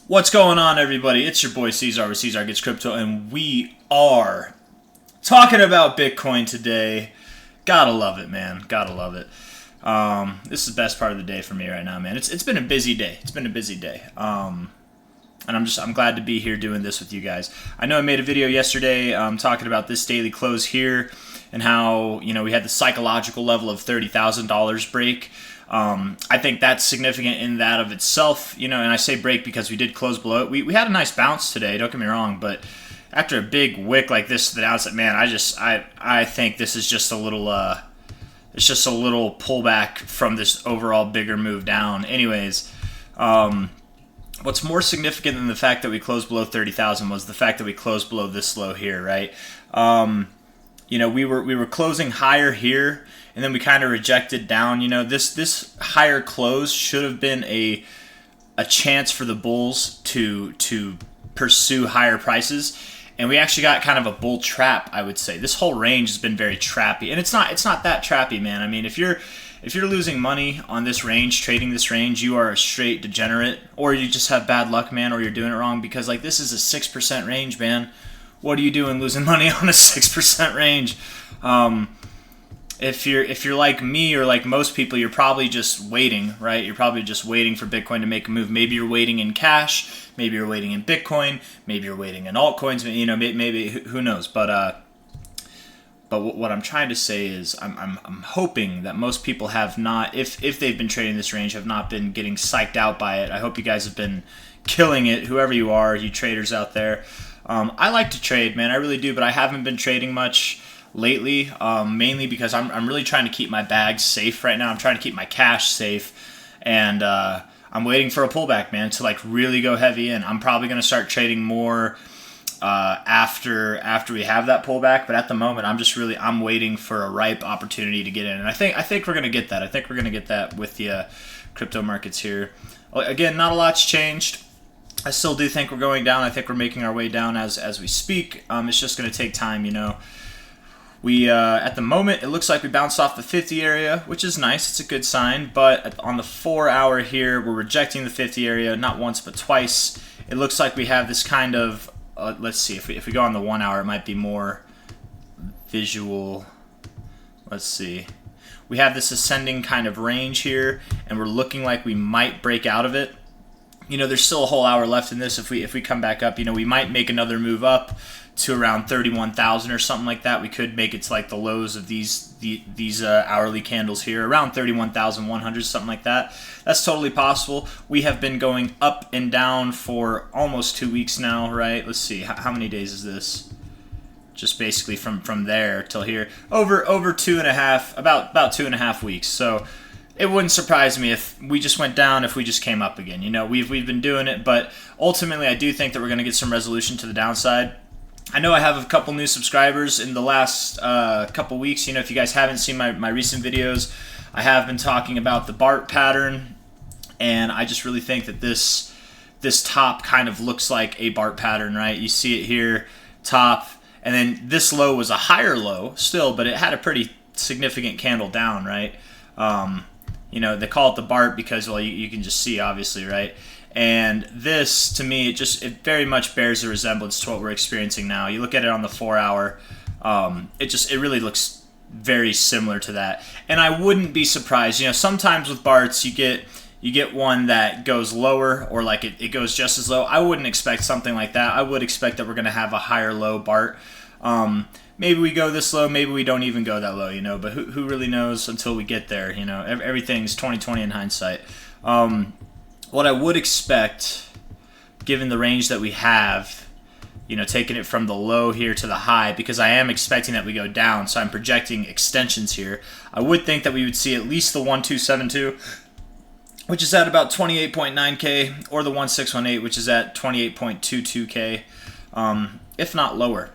What's going on, everybody? It's your boy C-Zar with C-Zar Gets Crypto, and we are talking about Bitcoin today. Gotta love it, man. Gotta love it. This is the best part of the day for me right now, man. It's been a busy day. It's been a busy day. And I'm glad to be here doing this with you guys. I know I made a video yesterday talking about this daily close here and how we had the psychological level of $30,000 break. I think that's significant in that of itself, and I say break because we did close below it. We had a nice bounce today, don't get me wrong, but after a big wick like this to the downside, man, I think this is just a little, it's just a little pullback from this overall bigger move down. Anyways, what's more significant than the fact that we closed below 30,000 was the fact that we closed below this low here, right? We were closing higher here, and then we kind of rejected down. This higher close should have been a chance for the bulls to pursue higher prices, and we actually got kind of a bull trap, I would say. This whole range has been very trappy, and it's not that trappy, man. I mean, if you're losing money on this range, trading this range, you are a straight degenerate, or you just have bad luck, man, or you're doing it wrong, because like this is a 6% range, man. What are you doing losing money on a 6% range? If you're like me or like most people, you're probably just waiting, right? You're probably just waiting for Bitcoin to make a move. Maybe you're waiting in cash, maybe you're waiting in Bitcoin, maybe you're waiting in altcoins. Maybe who knows? But what I'm trying to say is I'm hoping that most people have not, if they've been trading this range, have not been getting psyched out by it. I hope you guys have been killing it, whoever you are, you traders out there. I like to trade, man, I really do, but I haven't been trading much lately, mainly because I'm really trying to keep my bags safe right now. I'm trying to keep my cash safe, and I'm waiting for a pullback, man, to like really go heavy in. I'm probably going to start trading more after we have that pullback, but at the moment I'm waiting for a ripe opportunity to get in, and I think we're going to get that. I think we're going to get that with the crypto markets here. Again, not a lot's changed. I still do think we're going down. I think we're making our way down as we speak. It's just going to take time, We at the moment, it looks like we bounced off the 50 area, which is nice. It's a good sign. But on the 4 hour here, we're rejecting the 50 area not once but twice. It looks like we have this kind of, let's see, if we go on the 1 hour, it might be more visual. Let's see. We have this ascending kind of range here, and we're looking like we might break out of it. There's still a whole hour left in this. If we come back up, we might make another move up to around 31,000 or something like that. We could make it to like the lows of these hourly candles here, around 31,100, something like that. That's totally possible. We have been going up and down for almost 2 weeks now, right? Let's see, how many days is this? Just basically from there till here, over 2.5, about 2.5 weeks. So it wouldn't surprise me if we just went down, if we just came up again. We've been doing it, but ultimately I do think that we're going to get some resolution to the downside. I know I have a couple new subscribers in the last couple weeks. If you guys haven't seen my recent videos, I have been talking about the BART pattern, and I just really think that this top kind of looks like a BART pattern, right? You see it here, top, and then this low was a higher low still, but it had a pretty significant candle down, right? They call it the BART because, well, you can just see, obviously, right? And this, to me, it very much bears a resemblance to what we're experiencing now. You look at it on the 4 hour, it really looks very similar to that. And I wouldn't be surprised. Sometimes with BARTs, you get one that goes lower, or like it goes just as low. I wouldn't expect something like that. I would expect that we're going to have a higher low BART. Maybe we go this low, maybe we don't even go that low, but who really knows until we get there, everything's 20/20 in hindsight. What I would expect, given the range that we have, taking it from the low here to the high, because I am expecting that we go down, so I'm projecting extensions here. I would think that we would see at least the 1272, which is at about 28.9K, or the 1618, which is at 28.22K, if not lower.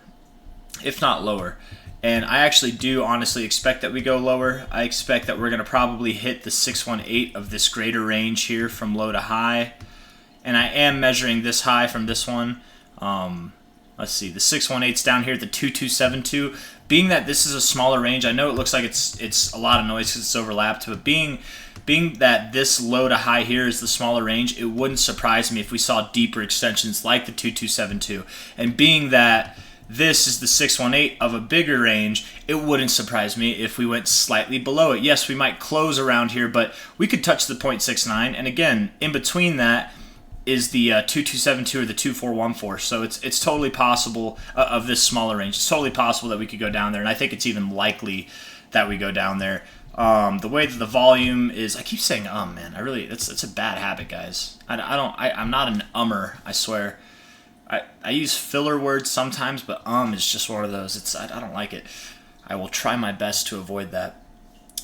And I actually do honestly expect that we go lower. I expect that we're going to probably hit the 618 of this greater range here from low to high. And I am measuring this high from this one. Let's see, the 618's down here at the 2272. being that this is a smaller range, I know it looks like it's a lot of noise because it's overlapped, but being that this low to high here is the smaller range, it wouldn't surprise me if we saw deeper extensions like the 2272. And being that this is the 618 of a bigger range, it wouldn't surprise me if we went slightly below it. Yes, we might close around here, but we could touch the 0.69. And again, in between that is the 2272 or the 2414. So it's totally possible of this smaller range. It's totally possible that we could go down there, and I think it's even likely that we go down there. The way that the volume is, I keep saying man. It's a bad habit, guys. I'm not an ummer, I swear. I use filler words sometimes, but is just one of those. I don't like it. I will try my best to avoid that.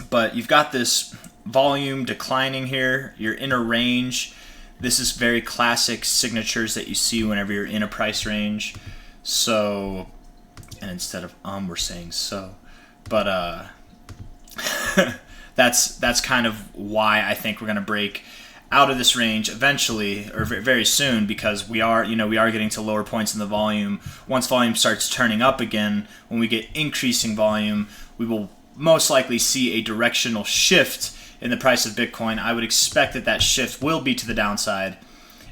But you've got this volume declining here. You're in a range. This is very classic signatures that you see whenever you're in a price range. So, and instead of we're saying so. But that's kind of why I think we're going to break out of this range eventually, or very soon, because we are getting to lower points in the volume. Once volume starts turning up again, when we get increasing volume, we will most likely see a directional shift in the price of Bitcoin. I would expect that shift will be to the downside,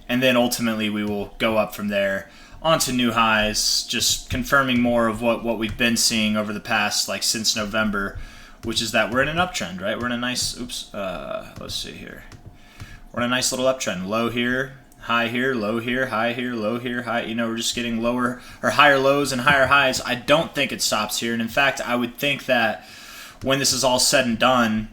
and then ultimately we will go up from there onto new highs, just confirming more of what we've been seeing over the past, like, since November, which is that we're in an uptrend, right? We're in a nice, let's see here. We're in a nice little uptrend. Low here, high here, low here, high here, low here, high. We're just getting lower or higher lows and higher highs. I don't think it stops here. And in fact, I would think that when this is all said and done,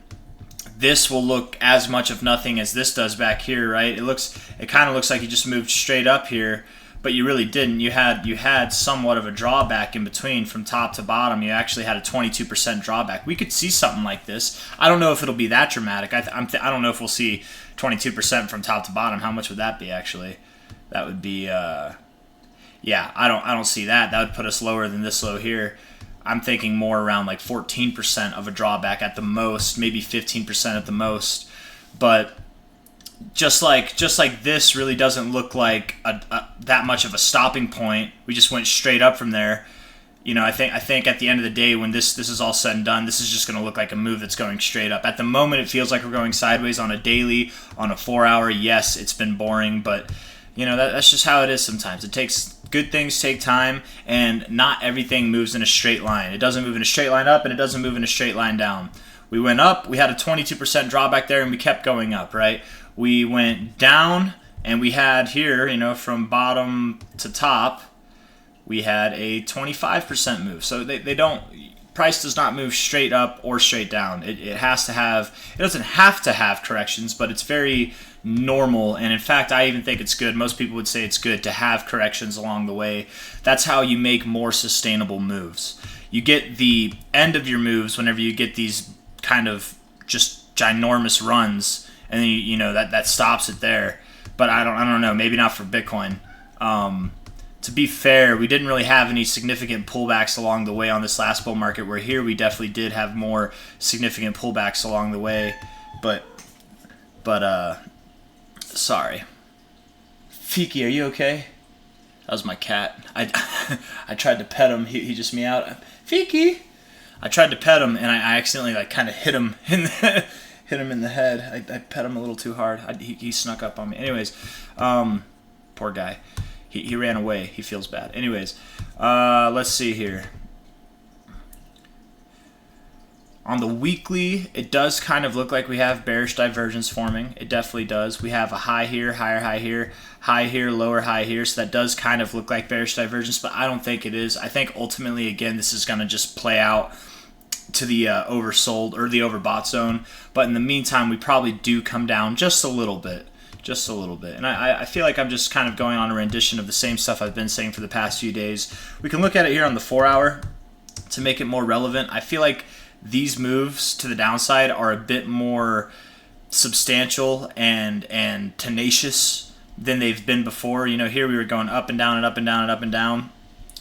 this will look as much of nothing as this does back here, right? It kind of looks like you just moved straight up here, but you really didn't. You had somewhat of a drawback in between from top to bottom. You actually had a 22% drawback. We could see something like this. I don't know if it'll be that dramatic. I don't know if we'll see 22% from top to bottom. How much would that be, actually? That would be, yeah, I don't see that. That would put us lower than this low here. I'm thinking more around like 14% of a drawback at the most, maybe 15% at the most. But just like this really doesn't look like that much of a stopping point. We just went straight up from there. I think at the end of the day, when this is all said and done, this is just going to look like a move that's going straight up. At the moment, it feels like we're going sideways on a daily, on a 4-hour. Yes, it's been boring, but that's just how it is sometimes. Good things take time, and not everything moves in a straight line. It doesn't move in a straight line up, and it doesn't move in a straight line down. We went up, we had a 22% drawback there, and we kept going up, right? We went down, and we had here, from bottom to top, we had a 25% move. So price does not move straight up or straight down. It doesn't have to have corrections, but it's very normal, and in fact, I even think it's good. Most people would say it's good to have corrections along the way. That's how you make more sustainable moves. You get the end of your moves whenever you get these kind of just ginormous runs, and then that stops it there. But I don't know. Maybe not for Bitcoin. To be fair, we didn't really have any significant pullbacks along the way on this last bull market, where here we definitely did have more significant pullbacks along the way. But sorry. Fiki, are you okay? That was my cat. I tried to pet him. He just meowed. Fiki! I tried to pet him, and I accidentally kind of hit him in the head. I pet him a little too hard. He snuck up on me. Anyways, poor guy. He ran away. He feels bad. Anyways, let's see here. On the weekly, it does kind of look like we have bearish divergence forming. It definitely does. We have a high here, higher high here, lower high here. So that does kind of look like bearish divergence, but I don't think it is. I think ultimately, again, this is going to just play out to the oversold or the overbought zone. But in the meantime, we probably do come down just a little bit. Just a little bit. And I feel like I'm just kind of going on a rendition of the same stuff I've been saying for the past few days. We can look at it here on the 4-hour to make it more relevant. I feel like these moves to the downside are a bit more substantial and tenacious than they've been before. Here we were going up and down and up and down and up and down.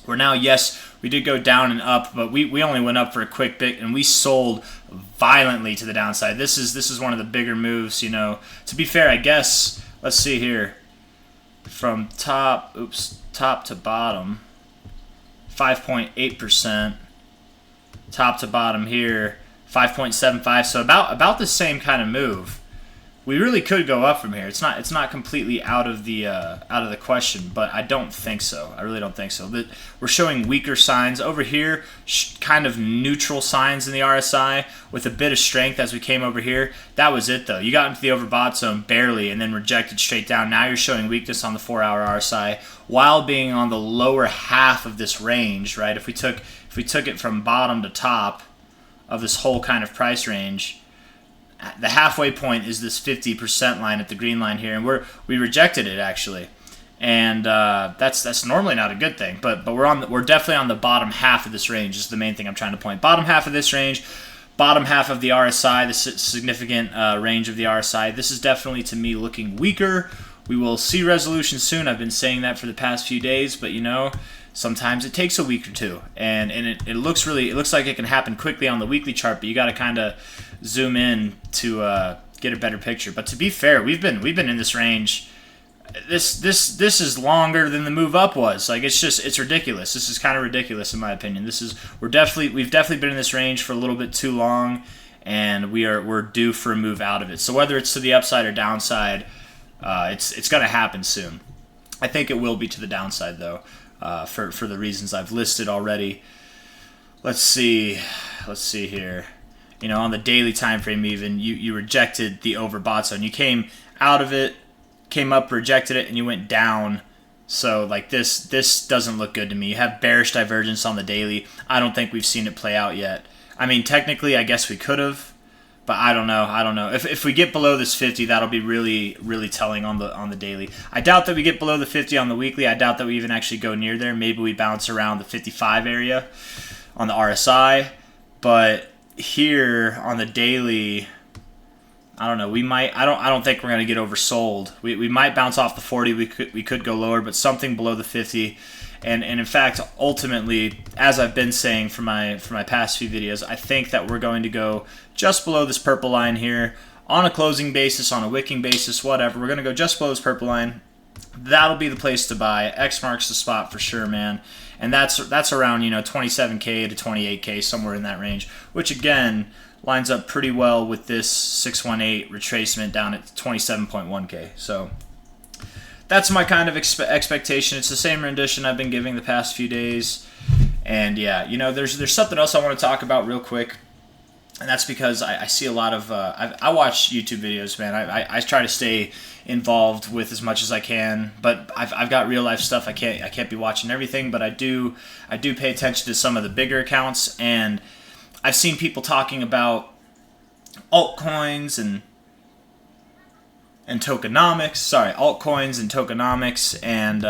Where now, yes, we did go down and up, but we only went up for a quick bit, and we sold violently to the downside. This is one of the bigger moves, To be fair, I guess, let's see here. From top to bottom, 5.8%. top to bottom here, 5.75. So about the same kind of move. We really could go up from here. It's not completely out of the question, but I don't think so. I really don't think so. We're showing weaker signs over here, kind of neutral signs in the RSI with a bit of strength as we came over here. That was it though. You got into the overbought zone barely and then rejected straight down. Now you're showing weakness on the 4-hour RSI while being on the lower half of this range, right? If we took it from bottom to top of this whole kind of price range, the halfway point is this 50% line at the green line here, and we rejected it actually, and that's normally not a good thing. But we're definitely on the bottom half of this range. Is the main thing I'm trying to point. Bottom half of this range, bottom half of the RSI, the significant range of the RSI. This is definitely to me looking weaker. We will see resolution soon. I've been saying that for the past few days, but sometimes it takes a week or two, and it looks like it can happen quickly on the weekly chart, but you got to kind of zoom in to get a better picture. But to be fair, we've been in this range. This is longer than the move up was. Like it's ridiculous. This is kind of ridiculous in my opinion. We've definitely been in this range for a little bit too long, and we're due for a move out of it. So whether it's to the upside or downside, it's going to happen soon. I think it will be to the downside though. For the reasons I've listed already. Let's see here. On the daily time frame even, you rejected the overbought zone. You came out of it, came up, rejected it, and you went down. So like this doesn't look good to me. You have bearish divergence on the daily. I don't think we've seen it play out yet. I mean, technically, I guess we could have, but I don't know. If we get below this 50, that'll be really, really telling on the daily. I doubt that we get below the 50 on the weekly. I doubt that we even actually go near there. Maybe we bounce around the 55 area on the RSI. But here on the daily, I don't know. We might. I don't think we're gonna get oversold. We might bounce off the 40. We could go lower, but something below the 50. And in fact, ultimately, as I've been saying for my past few videos, I think that we're going to go just below this purple line here on a closing basis, on a wicking basis, whatever. We're going to go just below this purple line. That'll be the place to buy. X marks the spot for sure, man. And that's around 27K to 28K, somewhere in that range, which again lines up pretty well with this 618 retracement down at 27.1K. So that's my kind of expectation. It's the same rendition I've been giving the past few days. And yeah, there's something else I want to talk about real quick. And that's because I see a lot of, I watch YouTube videos, man. I try to stay involved with as much as I can, but I've got real life stuff. I can't be watching everything, but I do pay attention to some of the bigger accounts. And I've seen people talking about altcoins and tokenomics. Altcoins and tokenomics, and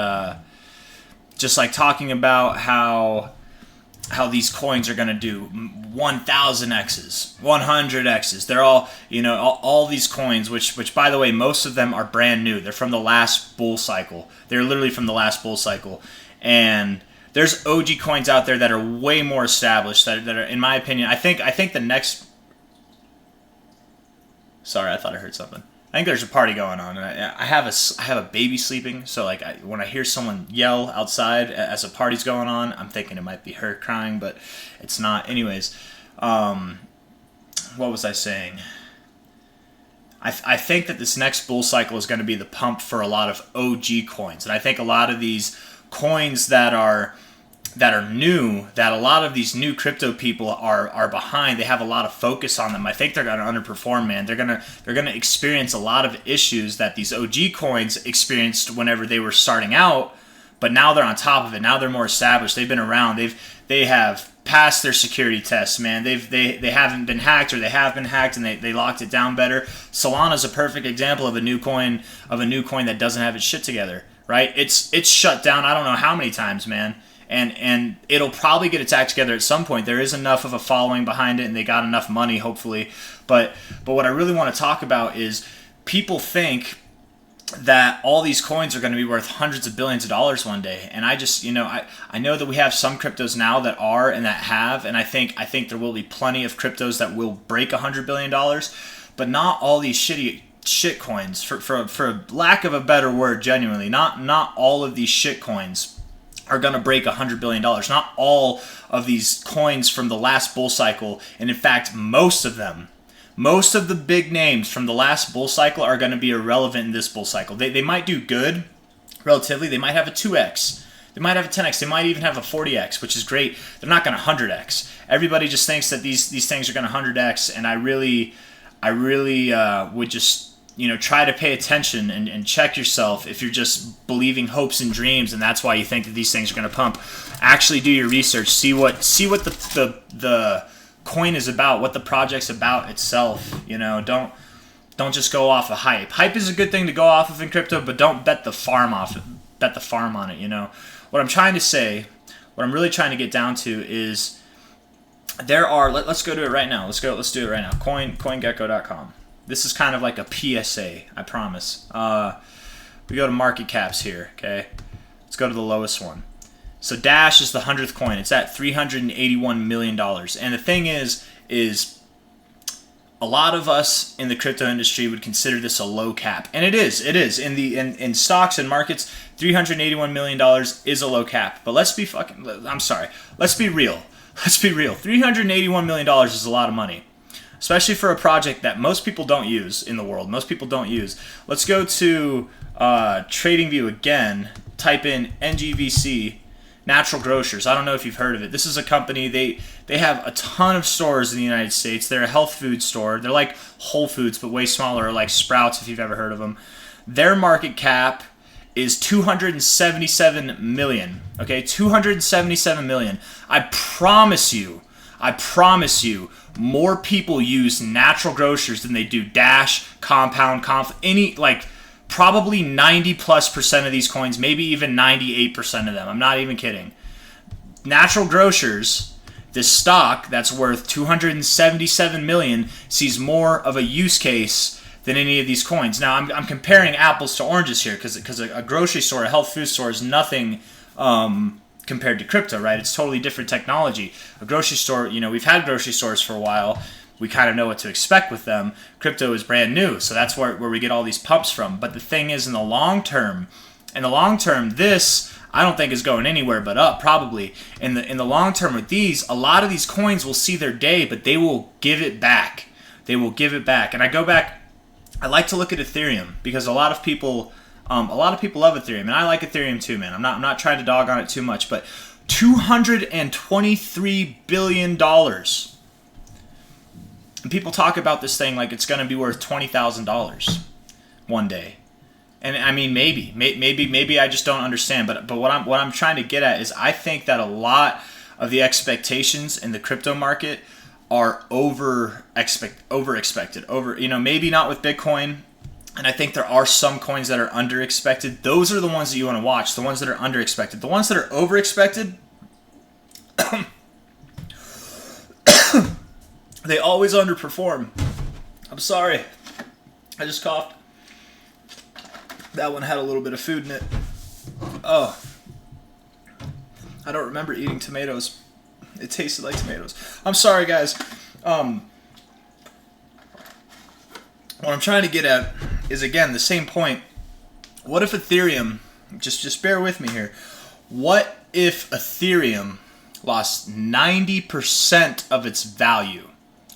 just like talking about how these coins are going to do 1,000x's, 100x's. They're all, all these coins, which by the way, most of them are brand new. They're from the last bull cycle. They're literally from the last bull cycle. And there's OG coins out there that are way more established, that are, in my opinion, I think the next... Sorry, I thought I heard something. I think there's a party going on, and I have a baby sleeping, so like when I hear someone yell outside as a party's going on, I'm thinking it might be her crying, but it's not. Anyways, what was I saying? I think that this next bull cycle is going to be the pump for a lot of OG coins, and I think a lot of these coins that are new, that a lot of these new crypto people are behind. They have a lot of focus on them. I think they're going to underperform, man. They're going to experience a lot of issues that these OG coins experienced whenever they were starting out, but now they're on top of it. Now they're more established. They've been around. They have passed their security tests, man. They haven't been hacked, or they have been hacked and they locked it down better. Solana's a perfect example of a new coin that doesn't have its shit together, right? It's shut down I don't know how many times, man. And it'll probably get its act together at some point. There is enough of a following behind it, and they got enough money, hopefully. But what I really want to talk about is people think that all these coins are going to be worth hundreds of billions of dollars one day. And I just, I know that we have some cryptos now that are and that have, and I think there will be plenty of cryptos that will break $100 billion, but not all these shit coins, for lack of a better word, genuinely. Not all of these shit coins are going to break $100 billion. Not all of these coins from the last bull cycle, and in fact, most of them, most of the big names from the last bull cycle are going to be irrelevant in this bull cycle. They might do good relatively. They might have a 2x. They might have a 10x. They might even have a 40x, which is great. They're not going to 100x. Everybody just thinks that these things are going to 100x, and I really would just try to pay attention and check yourself if you're just believing hopes and dreams, and that's why you think that these things are going to pump. Actually do your research. See what the coin is about, what the project's about itself. Don't just go off of hype. Hype is a good thing to go off of in crypto, but don't bet the farm on it. What I'm trying to say, what I'm really trying to get down to is there are, let's go to it right now. Let's do it right now. CoinGecko.com. This is kind of like a PSA, I promise. We go to market caps here, okay? Let's go to the lowest one. So Dash is the 100th coin. It's at $381 million. And the thing is a lot of us in the crypto industry would consider this a low cap. And it is. In stocks and markets, $381 million is a low cap. But let's be real. $381 million is a lot of money, especially for a project that most people don't use in the world. Most people don't use. Let's go to TradingView again. Type in NGVC, Natural Grocers. I don't know if you've heard of it. This is a company. They have a ton of stores in the United States. They're a health food store. They're like Whole Foods, but way smaller, like Sprouts, if you've ever heard of them. Their market cap is $277 million. Okay, $277 million. I promise you, more people use Natural Grocers than they do Dash, Compound, probably 90+% of these coins, maybe even 98% of them. I'm not even kidding. Natural Grocers, this stock that's worth $277 million, sees more of a use case than any of these coins. Now, I'm comparing apples to oranges here because a grocery store, a health food store is nothing compared to crypto, right? It's totally different technology. A grocery store, we've had grocery stores for a while. We kind of know what to expect with them. Crypto is brand new, so that's where we get all these pumps from. But the thing is, in the long term, this I don't think is going anywhere but up, probably. In the long term with these, a lot of these coins will see their day, but they will give it back. And I like to look at Ethereum because a lot of people love Ethereum, and I like Ethereum too, man. I'm not trying to dog on it too much, but $223 billion. And people talk about this thing like it's going to be worth $20,000 one day. And I mean, maybe I just don't understand. But what I'm trying to get at is I think that a lot of the expectations in the crypto market are over expected. Maybe not with Bitcoin. And I think there are some coins that are under expected. Those are the ones that you want to watch. The ones that are under expected. The ones that are over expected, they always underperform. I'm sorry. I just coughed. That one had a little bit of food in it. Oh. I don't remember eating tomatoes. It tasted like tomatoes. I'm sorry, guys. What I'm trying to get at is, again, the same point. What if Ethereum, just bear with me here. What if Ethereum lost 90% of its value?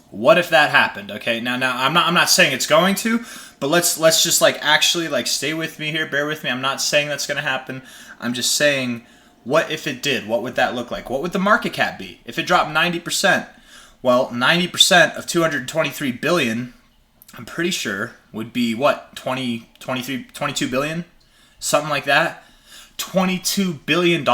What if that happened? Okay, now I'm not saying it's going to, but let's just actually stay with me here, bear with me. I'm not saying that's going to happen. I'm just saying, what if it did? What would that look like? What would the market cap be if it dropped 90%? Well, 90% of 223 billion, I'm pretty sure, would be what? 22 billion? Something like that. $22 billion.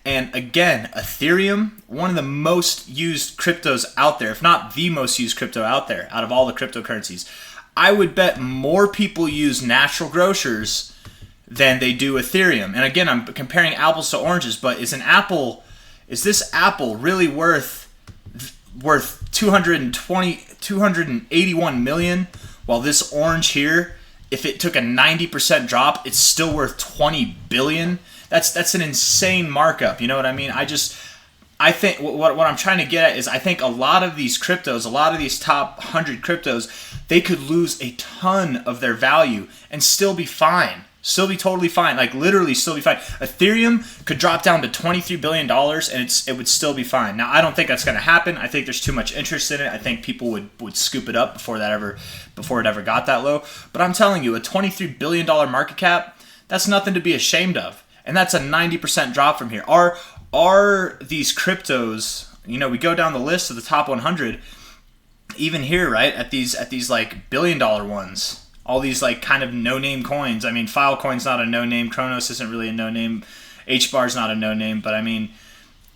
And again, Ethereum, one of the most used cryptos out there, if not the most used crypto out there, out of all the cryptocurrencies. I would bet more people use Natural Grocers than they do Ethereum. And again, I'm comparing apples to oranges, but is this apple really worth 281 million, while this orange here, if it took a 90% drop, it's still worth 20 billion? That's an insane markup. You know what I mean? I think what I'm trying to get at is I think a lot of these cryptos, a lot of these top 100 cryptos, they could lose a ton of their value and still be fine. Still be totally fine. Like literally still be fine. Ethereum could drop down to $23 billion and it would still be fine. Now I don't think that's going to happen. I think there's too much interest in it. I think people would scoop it up before it ever got that low. But I'm telling you, a $23 billion market cap, that's nothing to be ashamed of. And that's a 90% drop from here. Are these cryptos, we go down the list of the top 100, even here, right, at these like $1 billion ones. All these like kind of no-name coins. I mean, Filecoin's not a no-name. Kronos isn't really a no-name. HBAR's not a no-name. But I mean,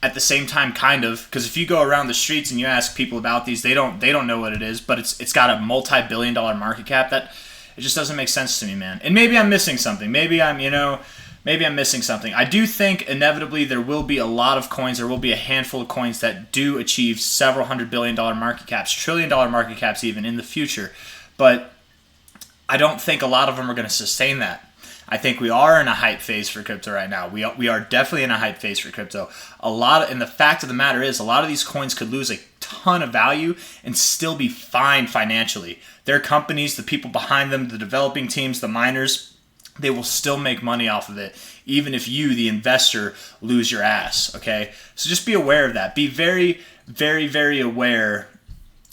at the same time, kind of. Because if you go around the streets and you ask people about these, they don't know what it is. But it's got a multi-billion-dollar market cap. That it just doesn't make sense to me, man. And maybe I'm missing something. Maybe I'm missing something. I do think inevitably there will be a lot of coins. There will be a handful of coins that do achieve several $100 billion market caps, $1 trillion market caps even in the future. But I don't think a lot of them are going to sustain that. I think we are in a hype phase for crypto right now. We are definitely in a hype phase for crypto. And the fact of the matter is, a lot of these coins could lose a ton of value and still be fine financially. Their companies, the people behind them, the developing teams, the miners, they will still make money off of it, even if you, the investor, lose your ass. Okay, so just be aware of that. Be very, very, very aware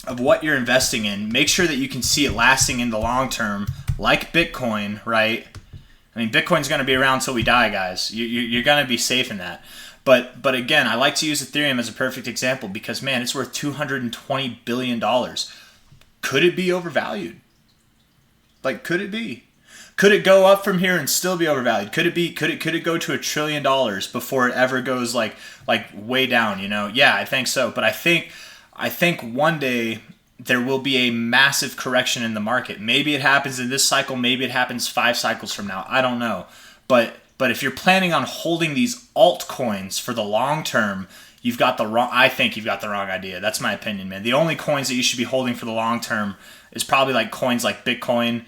of what you're investing in. Make sure that you can see it lasting in the long term, like Bitcoin, right? I mean, Bitcoin's going to be around until we die, guys. You're going to be safe in that. But again, I like to use Ethereum as a perfect example because, man, it's worth $220 billion. Could it be overvalued? Like, could it be? Could it go up from here and still be overvalued? Could it go to $1 trillion before it ever goes like way down? Yeah, I think so. But I think one day there will be a massive correction in the market. Maybe it happens in this cycle. Maybe it happens 5 cycles from now. I don't know. But if you're planning on holding these altcoins for the long term, I think you've got the wrong idea. That's my opinion, man. The only coins that you should be holding for the long term is probably like coins like Bitcoin,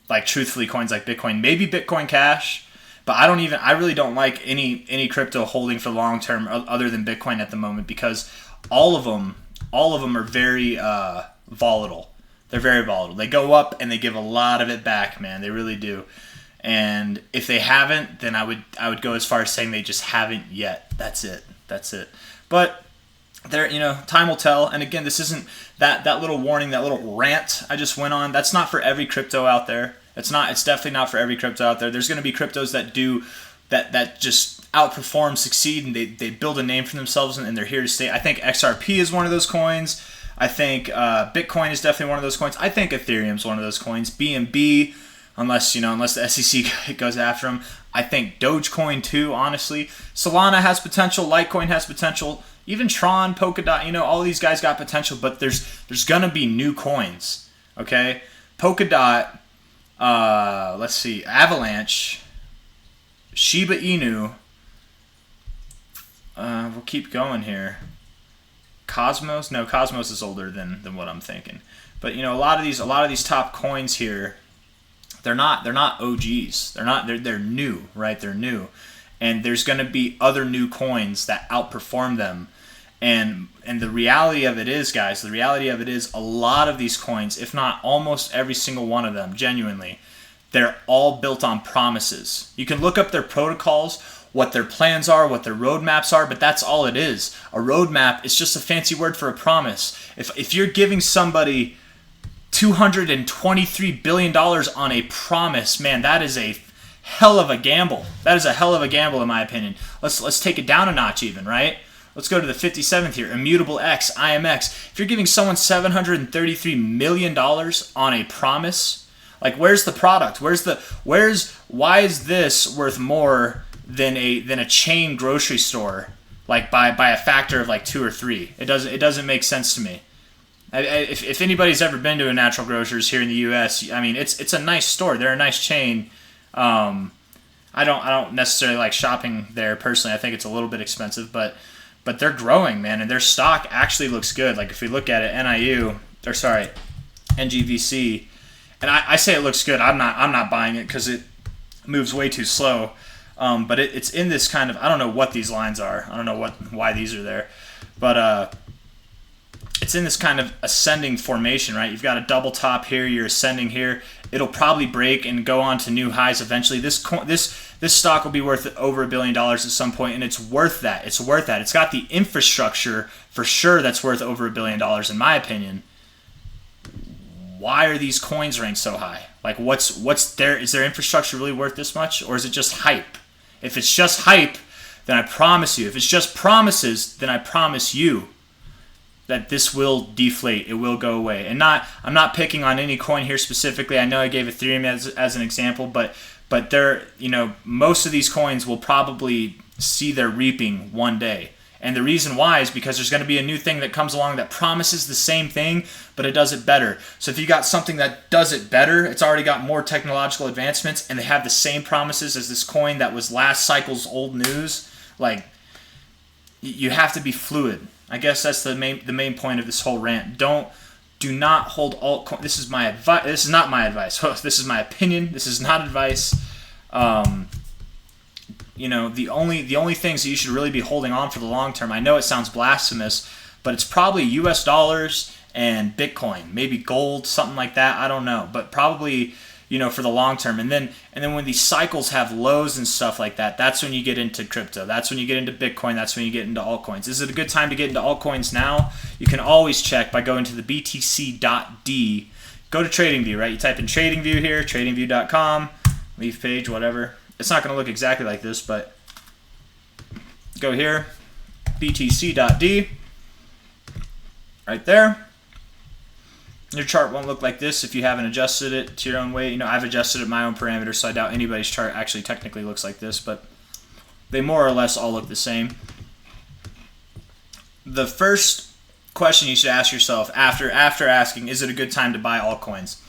like truthfully coins like Bitcoin, maybe Bitcoin Cash. But I really don't like any crypto holding for the long term other than Bitcoin at the moment because all of them are very volatile. They're very volatile. They go up and they give a lot of it back, man. They really do. And if they haven't, then I would go as far as saying they just haven't yet. That's it. But there, time will tell. And again, this isn't that little warning, that little rant I just went on. That's not for every crypto out there. It's definitely not for every crypto out there. There's going to be cryptos that do that just outperform, succeed, and they build a name for themselves and they're here to stay. I think XRP is one of those coins. I think Bitcoin is definitely one of those coins. I think Ethereum is one of those coins. BNB, unless the SEC goes after them. I think Dogecoin too, honestly. Solana has potential. Litecoin has potential. Even Tron, Polkadot, all these guys got potential, but there's gonna be new coins. Okay, Polkadot. Let's see, Avalanche, Shiba Inu. We'll keep going here. Cosmos? No, Cosmos is older than what I'm thinking. But a lot of these top coins here, they're not OGs. They're new, right? They're new. And there's going to be other new coins that outperform them. And the reality of it is, guys, a lot of these coins, if not almost every single one of them, genuinely, they're all built on promises. You can look up their protocols, what their plans are, what their roadmaps are, but that's all it is. A roadmap is just a fancy word for a promise. If you're giving somebody $223 billion on a promise, man, that is a hell of a gamble. That is a hell of a gamble, in my opinion. Let's take it down a notch even, right? Let's go to the 57th here. Immutable X, IMX. If you're giving someone $733 million on a promise, like where's the product? Why is this worth more than a chain grocery store, like by a factor of like 2 or 3? It doesn't make sense to me. If anybody's ever been to a Natural Grocers here in the U.S., I mean it's a nice store. They're a nice chain. I don't necessarily like shopping there personally. I think it's a little bit expensive, but they're growing, man, and their stock actually looks good. Like if we look at it, NGVC, and I say it looks good. I'm not buying it because it moves way too slow. But it's in this kind of, I don't know what these lines are. I don't know why these are there, but it's in this kind of ascending formation, right? You've got a double top here, you're ascending here. It'll probably break and go on to new highs eventually. This stock will be worth over $1 billion at some point, and it's worth that. It's worth that. It's got the infrastructure for sure that's worth over $1 billion in my opinion. Why are these coins ranked so high? Like, what's there? Is their infrastructure really worth this much, or is it just hype? If it's just hype, then I promise you. If it's just promises, then I promise you that this will deflate. It will go away. And I'm not picking on any coin here specifically. I know I gave Ethereum as an example, but most of these coins will probably see their reaping one day. And the reason why is because there's going to be a new thing that comes along that promises the same thing, but it does it better. So if you got something that does it better, it's already got more technological advancements, and they have the same promises as this coin that was last cycle's old news, like, you have to be fluid. I guess that's the main point of this whole rant. Do not hold altcoin. This is my advice. This is not my advice. This is my opinion. This is not advice. The only things that you should really be holding on for the long term, I know it sounds blasphemous, but it's probably US dollars and Bitcoin, maybe gold, something like that. I don't know, but probably, for the long term. And then when these cycles have lows and stuff like that, that's when you get into crypto. That's when you get into Bitcoin. That's when you get into altcoins. Is it a good time to get into altcoins now? You can always check by going to the btc.d. Go to TradingView, right? You type in TradingView here, tradingview.com, leave page, whatever. It's not going to look exactly like this, but go here, btc.d, right there. Your chart won't look like this if you haven't adjusted it to your own way. I've adjusted it my own parameters, so I doubt anybody's chart actually technically looks like this, but they more or less all look the same. The first question you should ask yourself after asking, is it a good time to buy altcoins?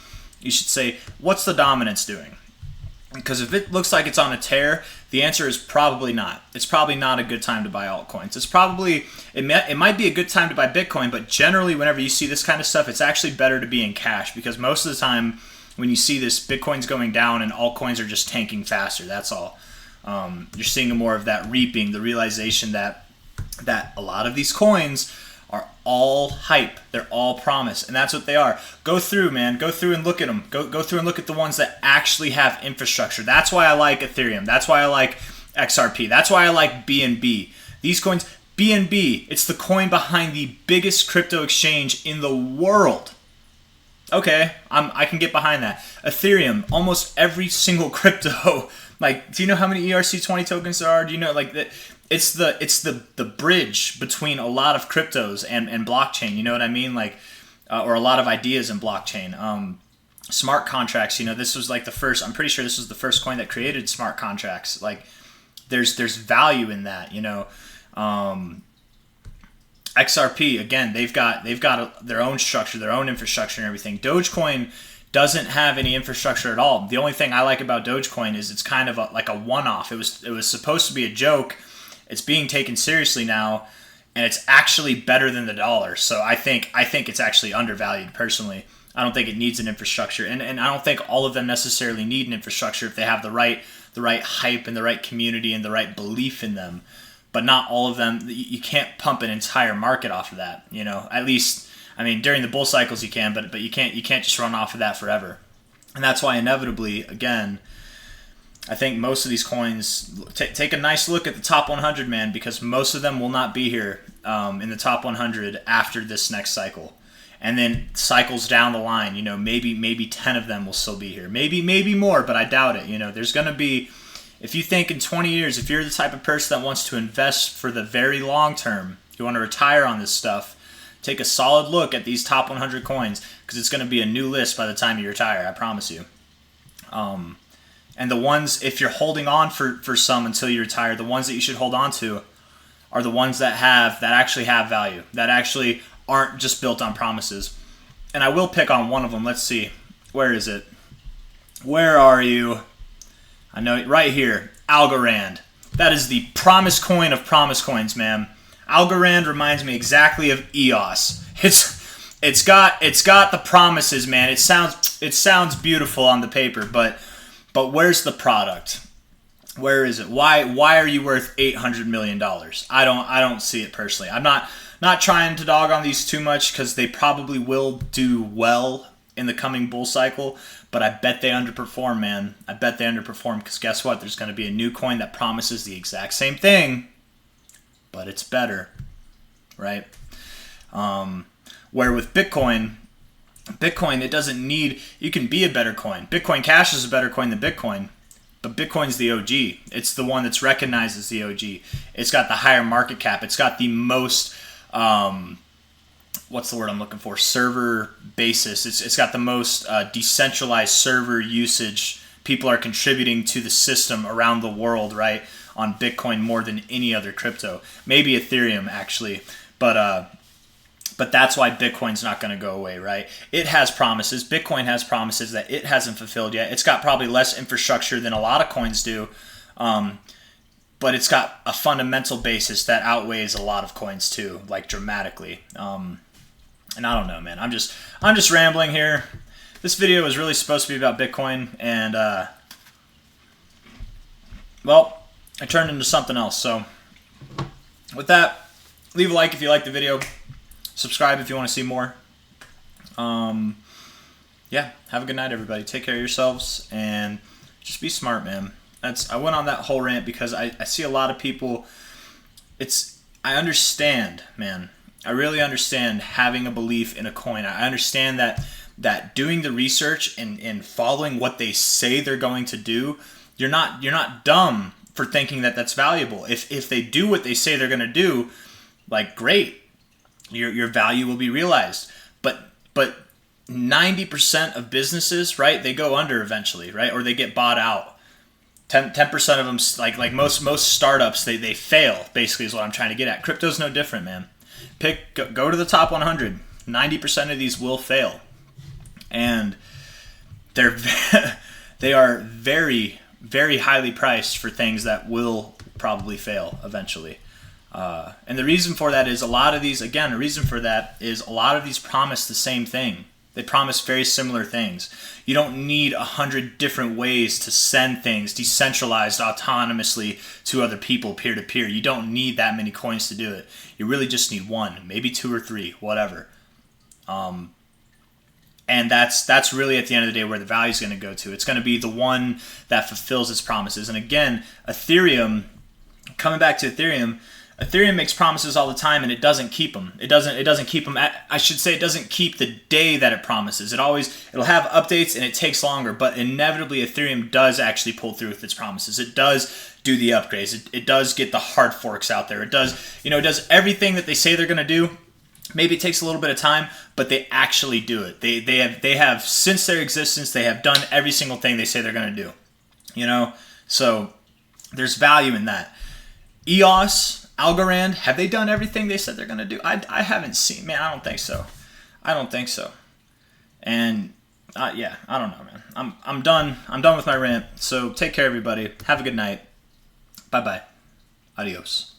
You should say, what's the dominance doing? Because if it looks like it's on a tear, the answer is probably not. It's probably not a good time to buy altcoins. It might be a good time to buy Bitcoin, but generally whenever you see this kind of stuff, it's actually better to be in cash, because most of the time when you see this, Bitcoin's going down and altcoins are just tanking faster. That's all. You're seeing more of that reaping, the realization that a lot of these coins are all hype. They're all promise, and that's what they are. Go through, man. Go through and look at them. Go through and look at the ones that actually have infrastructure. That's why I like Ethereum. That's why I like XRP. That's why I like BNB. These coins, BNB, it's the coin behind the biggest crypto exchange in the world. Okay, I can get behind that. Ethereum, almost every single crypto. Like, do you know how many ERC20 tokens there are? Do you know, like, that? It's the bridge between a lot of cryptos and blockchain. You know what I mean? Like, or a lot of ideas in blockchain. Smart contracts. This was like the first. I'm pretty sure this was the first coin that created smart contracts. Like, there's value in that. XRP, again, they've got their own structure, their own infrastructure, and everything. Dogecoin doesn't have any infrastructure at all. The only thing I like about Dogecoin is it's kind of like a one-off. It was supposed to be a joke. It's being taken seriously now, and it's actually better than the dollar. So I think it's actually undervalued personally. I don't think it needs an infrastructure, and I don't think all of them necessarily need an infrastructure if they have the right hype and the right community and the right belief in them. But not all of them. You can't pump an entire market off of that. At least, I mean, during the bull cycles you can, but you can't just run off of that forever. And that's why inevitably, again, I think most of these coins, take a nice look at the top 100, man, because most of them will not be here in the top 100 after this next cycle. And then cycles down the line, maybe 10 of them will still be here. Maybe more, but I doubt it. There's going to be, if you think in 20 years, if you're the type of person that wants to invest for the very long term, you want to retire on this stuff, take a solid look at these top 100 coins, because it's going to be a new list by the time you retire, I promise you. And the ones, if you're holding on for some until you retire, the ones that you should hold on to are the ones that actually have value, that actually aren't just built on promises. And I will pick on one of them. Let's see. Where is it? Where are you? I know, right here. Algorand. That is the promise coin of promise coins, man. Algorand reminds me exactly of EOS. It's got the promises, man. It sounds beautiful on the paper, but where's the product? Where is it? Why are you worth $800 million? I don't see it personally. I'm not not trying to dog on these too much because they probably will do well in the coming bull cycle, but I bet they underperform, man. I bet they underperform because guess what? There's going to be a new coin that promises the exact same thing, but it's better, right? Where with Bitcoin, it doesn't need, you can be a better coin. Bitcoin Cash is a better coin than Bitcoin, but Bitcoin's the OG. It's the one that's recognized as the OG. It's got the higher market cap. It's got the most, what's the word I'm looking for? Server basis. It's got the most decentralized server usage. People are contributing to the system around the world, right? On Bitcoin more than any other crypto. Maybe Ethereum actually, but that's why Bitcoin's not going to go away, right? It has promises. Bitcoin has promises that it hasn't fulfilled yet. It's got probably less infrastructure than a lot of coins do, but it's got a fundamental basis that outweighs a lot of coins too, like dramatically. And I don't know, man. I'm just rambling here. This video was really supposed to be about Bitcoin, and well, I turned into something else. So with that, leave a like if you like the video. Subscribe if you want to see more. Yeah, have a good night, everybody. Take care of yourselves and just be smart, man. I went on that whole rant because I see a lot of people. I understand, man. I really understand having a belief in a coin. I understand that doing the research and following what they say they're going to do, you're not dumb for thinking that that's valuable. If they do what they say they're going to do, like great, your value will be realized. But 90% of businesses, right, they go under eventually, right, or they get bought out. 10% of them, like most startups, they fail. Basically, is what I'm trying to get at. Crypto's no different, man. Go to the top 100. 90% of these will fail, and they are very, very highly priced for things that will probably fail eventually. And the reason for that is a lot of these promise the same thing. They promise very similar things. You don't need 100 different ways to send things decentralized autonomously to other people peer-to-peer. You don't need that many coins to do it. You really just need one, maybe 2 or 3, whatever. And that's really at the end of the day where the value is going to go to. It's going to be the one that fulfills its promises. And again, Ethereum, coming back to Ethereum makes promises all the time, and it doesn't keep them. It doesn't keep them. It doesn't keep the day that it promises. It'll have updates, and it takes longer. But inevitably, Ethereum does actually pull through with its promises. It does do the upgrades. It does get the hard forks out there. It does everything that they say they're going to do. Maybe it takes a little bit of time, but they actually do it. They have since their existence, they have done every single thing they say they're going to do. So there's value in that. EOS. Algorand, have they done everything they said they're going to do? I haven't seen. Man, I don't think so. And yeah, I don't know, man. I'm done. I'm done with my rant. So take care, everybody. Have a good night. Bye-bye. Adios.